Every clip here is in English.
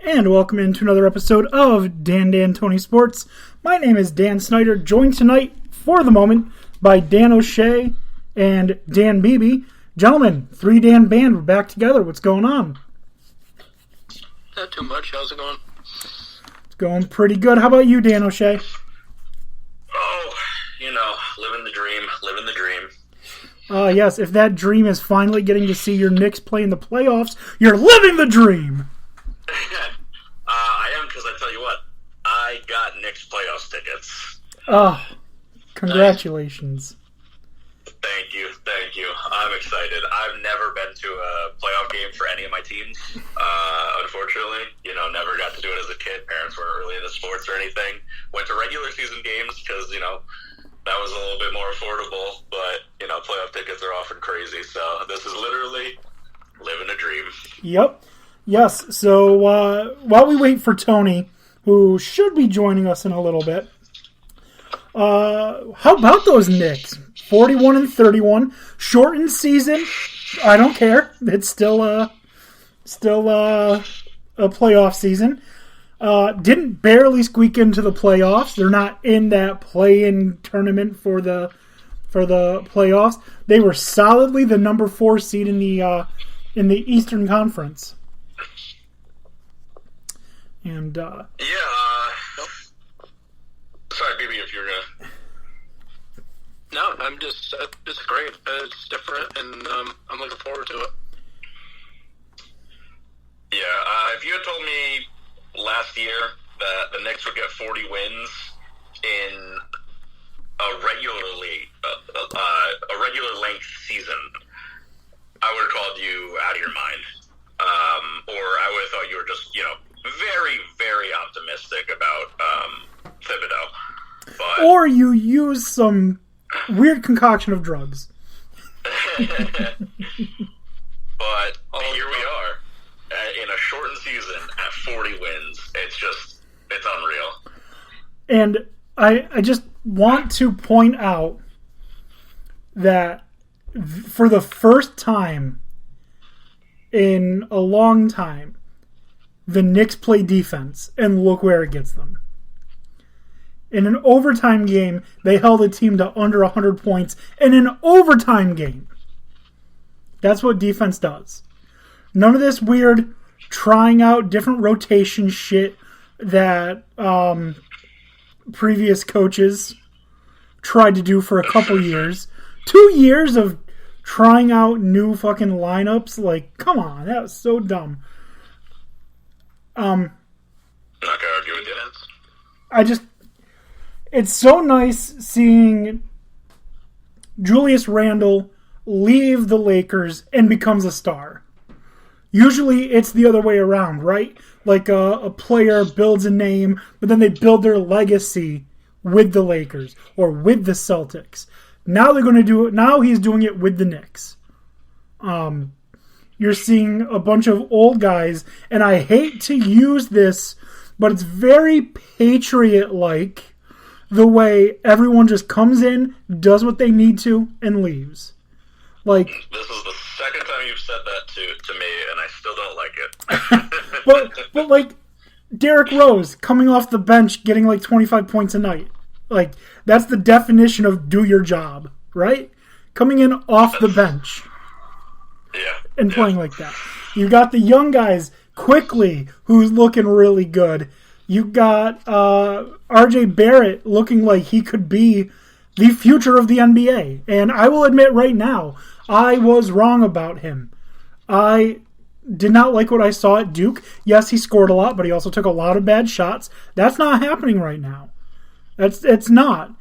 And welcome into another episode of DanDanTony Sports. My name is Dan Snyder, joined tonight, for the moment, by Dan O'Shea and Dan Beebe. Gentlemen, 3Dan Band, we're back together. What's going on? Not too much. How's it going? It's going pretty good. How about you, Dan O'Shea? Oh, living the dream. Yes, if that dream is finally getting to see your Knicks play in the playoffs, you're living the dream! I am, because I tell you what, I got Knicks playoffs tickets. Oh, congratulations. Thank you. I'm excited. I've never been to a playoff game for any of my teams, unfortunately. Never got to do it as a kid. Parents weren't really into sports or anything. Went to regular season games because, that was a little bit more affordable. But, playoff tickets are often crazy. So this is literally living a dream. Yep. Yes, so while we wait for Tony, who should be joining us in a little bit, how about those Knicks? 41-31, shortened season. I don't care. It's still a playoff season. Didn't barely squeak into the playoffs. They're not in that play-in tournament for the playoffs. They were solidly the number 4 seed in the Eastern Conference. And sorry, BB, if you're gonna. No, I'm just. It's great. It's different, and I'm looking forward to it. Yeah, if you had told me last year that the Knicks would get 40 wins in a regular length season, I would have called you out of your mind. Or I would have thought you were just, very, very optimistic about Thibodeau. But, or you use some weird concoction of drugs. But here we are in a shortened season at 40 wins. It's unreal. And I just want to point out that for the first time in a long time, the Knicks play defense, and look where it gets them. In an overtime game, they held a team to under 100 points in an overtime game. That's what defense does. None of this weird trying out different rotation shit that previous coaches tried to do for a couple years. 2 years of trying out new fucking lineups. Like, come on, that was so dumb. I'm not gonna argue with you. It's so nice seeing Julius Randle leave the Lakers and becomes a star. Usually it's the other way around, right? Like a player builds a name, but then they build their legacy with the Lakers or with the Celtics. Now they're going to do it. Now he's doing it with the Knicks. You're seeing a bunch of old guys, and I hate to use this, but it's very Patriot-like the way everyone just comes in, does what they need to, and leaves. Like, this is the second time you've said that to me, and I still don't like it. but like Derrick Rose coming off the bench, getting like 25 points a night. Like, that's the definition of do your job, right? Coming in off the bench. Yeah. And playing like that. You got the young guys, Quickly, who's looking really good. You got RJ Barrett looking like he could be the future of the NBA. And I will admit right now, I was wrong about him. I did not like what I saw at Duke. Yes, he scored a lot, but he also took a lot of bad shots. That's not happening right now. It's not.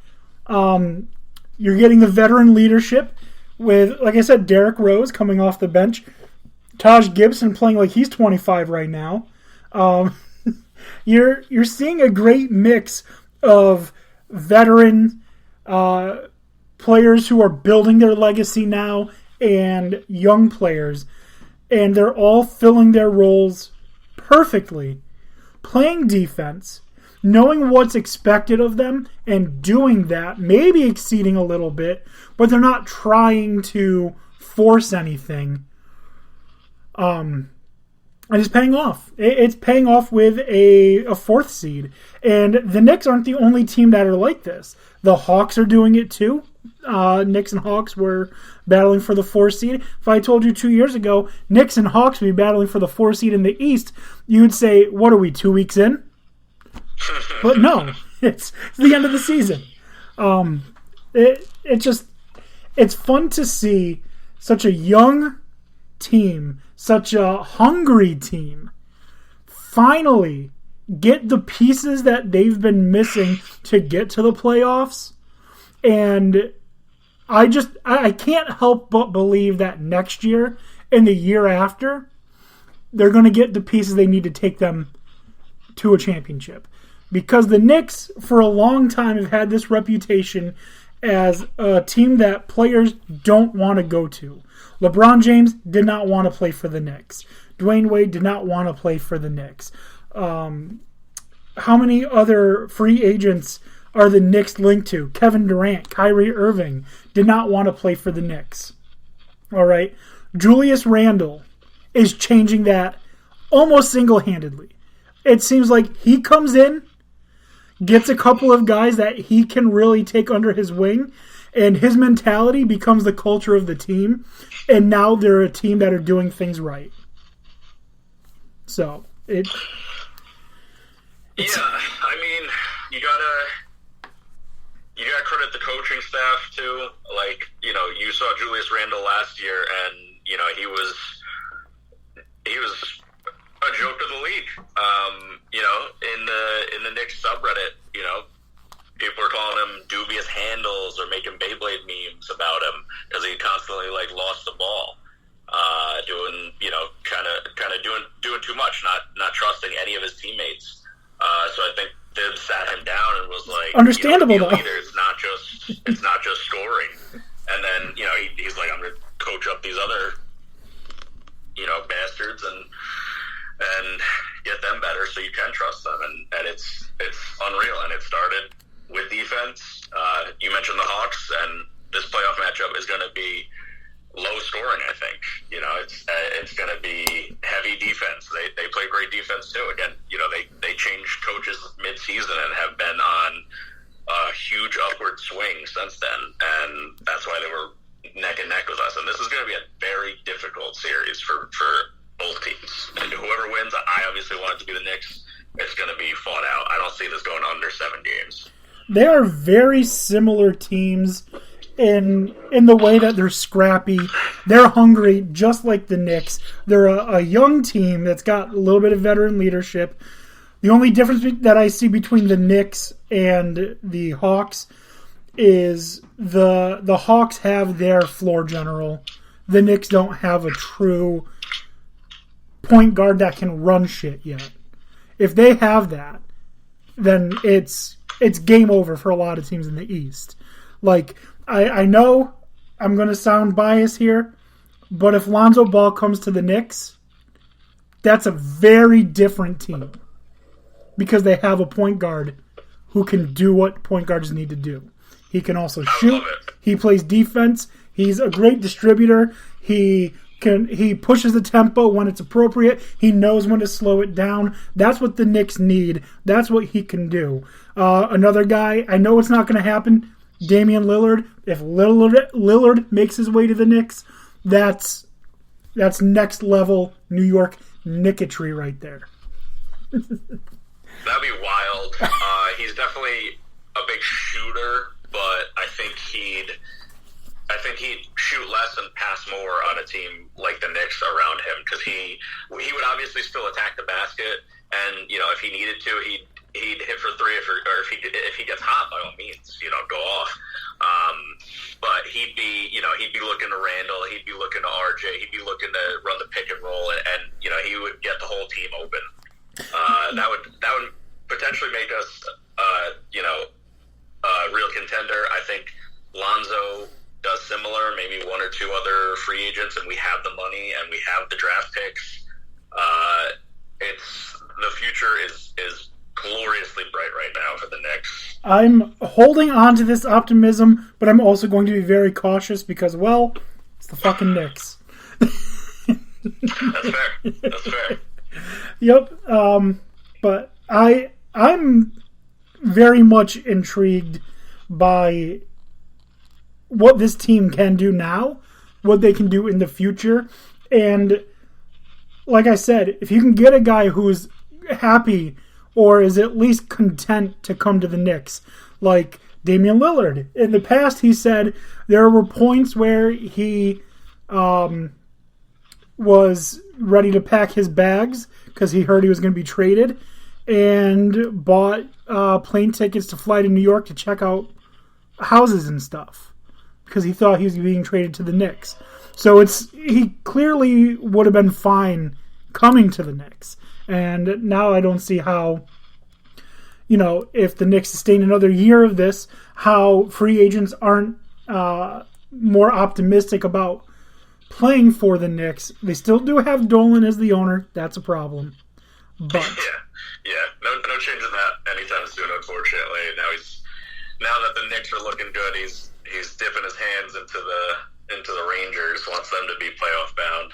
You're getting the veteran leadership with, like I said, Derrick Rose coming off the bench. Taj Gibson playing like he's 25 right now. You're seeing a great mix of veteran players who are building their legacy now and young players. And they're all filling their roles perfectly. Playing defense, knowing what's expected of them, and doing that, maybe exceeding a little bit, but they're not trying to force anything. And it's paying off. It's paying off with a 4th seed. And the Knicks aren't the only team that are like this. The Hawks are doing it too. Knicks and Hawks were battling for the 4th seed. If I told you 2 years ago, Knicks and Hawks would be battling for the 4th seed in the East, you would say, what are we, 2 weeks in? But no, it's the end of the season. It's fun to see such a young team, such a hungry team, finally get the pieces that they've been missing to get to the playoffs. And I can't help but believe that next year and the year after, they're going to get the pieces they need to take them to a championship. Because the Knicks, for a long time, have had this reputation as a team that players don't want to go to. LeBron James did not want to play for the Knicks. Dwayne Wade did not want to play for the Knicks. How many other free agents are the Knicks linked to? Kevin Durant, Kyrie Irving did not want to play for the Knicks. All right. Julius Randle is changing that almost single-handedly. It seems like he comes in, gets a couple of guys that he can really take under his wing, and his mentality becomes the culture of the team, and now they're a team that are doing things right. So, yeah, I mean, you gotta credit the coaching staff too. Like, you know, you saw Julius Randle last year, and you know he was a joke to the league. You know, in the Knicks subreddit, you know, people are calling him dubious handles or making Beyblade memes about him because he constantly like lost the ball, doing, you know, kind of doing too much, not trusting any of his teammates. So I think Thibs sat him down and was like, understandable, you know, though. leader, it's not just scoring. And then, you know, he's like, I'm going to coach up these other, you know, bastards and get them better so you can trust them. And it's unreal. And it started with defense. You mentioned the Hawks, and this playoff matchup is going to be low scoring, I think. You know, it's going to be heavy defense. They play great defense too. Again, you know, they changed coaches mid-season and have been on a huge upward swing since then, and that's why they were neck and neck with us. And this is going to be a very difficult series for both teams. And whoever wins, I obviously want it to be the Knicks. It's going to be fought out. I don't see this going under 7 games. They are very similar teams in the way that they're scrappy. They're hungry, just like the Knicks. They're a young team that's got a little bit of veteran leadership. The only difference that I see between the Knicks and the Hawks is the Hawks have their floor general. The Knicks don't have a true point guard that can run shit yet. If they have that, then it's game over for a lot of teams in the East. Like, I know I'm going to sound biased here, but if Lonzo Ball comes to the Knicks, that's a very different team because they have a point guard who can do what point guards need to do. He can also shoot. He plays defense. He's a great distributor. He pushes the tempo when it's appropriate. He knows when to slow it down. That's what the Knicks need. That's what he can do. Another guy, I know it's not going to happen, Damian Lillard. If Lillard makes his way to the Knicks, that's next level New York Knicketry right there. That'd be wild. He's definitely a big shooter, but I think he'd shoot less and pass more on a team like the Knicks around him because he would obviously still attack the basket, and you know if he needed to, he'd hit for three, if he gets hot, by all means, you know, go off. But he'd be looking to Randall, he'd be looking to RJ, he'd be looking to run the pick and roll, and you know he would get the whole team open. That would potentially make us a real contender. I think Lonzo does similar, maybe one or two other free agents, and we have the money and we have the draft picks. The future is gloriously bright right now for the Knicks. I'm holding on to this optimism, but I'm also going to be very cautious because, well, it's the fucking Knicks. That's fair. Yep. But I'm very much intrigued by what this team can do now, what they can do in the future, and like I said, if you can get a guy who's happy or is at least content to come to the Knicks, like Damian Lillard. In the past, he said there were points where he was ready to pack his bags because he heard he was going to be traded, and bought plane tickets to fly to New York to check out houses and stuff because he thought he was being traded to the Knicks. So he clearly would have been fine coming to the Knicks. And now I don't see how, if the Knicks sustain another year of this, how free agents aren't more optimistic about playing for the Knicks. They still do have Dolan as the owner. That's a problem. But yeah, no change in that anytime soon, unfortunately. Now that the Knicks are looking good, he's dipping his hands into the Rangers, wants them to be playoff bound.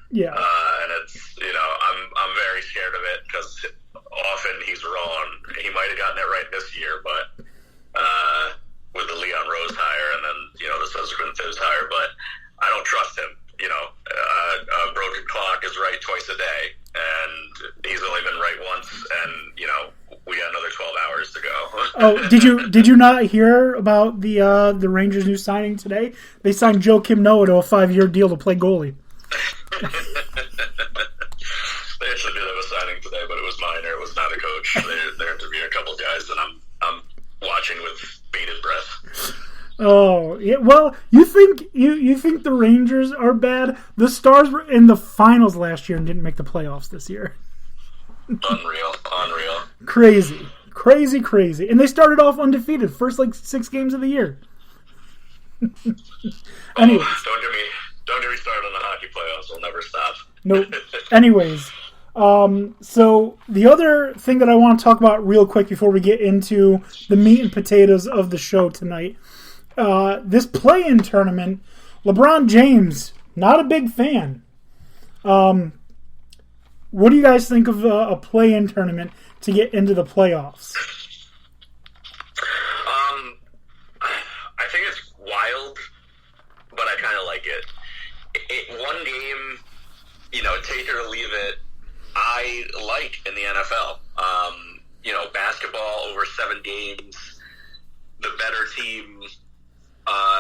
Yeah. And it's, I'm very scared of it because often he's wrong. He might have gotten it right this year, but with the Leon Rose hire and then, the subsequent Fizz hire, but I don't trust him. A broken clock is right twice a day, and he's only been right once, and, we got another 12 hours to go. Oh, did you not hear about the Rangers' new signing today? They signed Joe Kim Noah to a 5-year deal to play goalie. They actually did have a signing today, but it was minor. It was not a coach. They're interviewing a couple guys, and I'm watching with bated breath. Oh, yeah. Well, you think the Rangers are bad? The Stars were in the finals last year and didn't make the playoffs this year. Unreal. Crazy. And they started off undefeated, first 6 games of the year. Anyways. Don't get me started on the hockey playoffs. We'll never stop. Nope. Anyways, so the other thing that I want to talk about real quick before we get into the meat and potatoes of the show tonight, this play-in tournament, LeBron James, not a big fan. What do you guys think of a play-in tournament to get into the playoffs? I think it's wild, but I kind of like it. One game, take it or leave it, I like in the NFL. Basketball over 7 games, the better team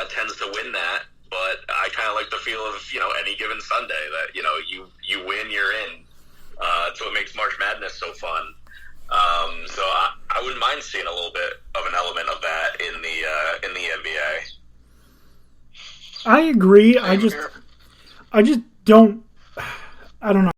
tends to win that, but I kind of like the feel of, any given Sunday that, you win, you're in. It's what makes March Madness so fun. So I wouldn't mind seeing a little bit of an element of that in the NBA. I agree. I just don't know.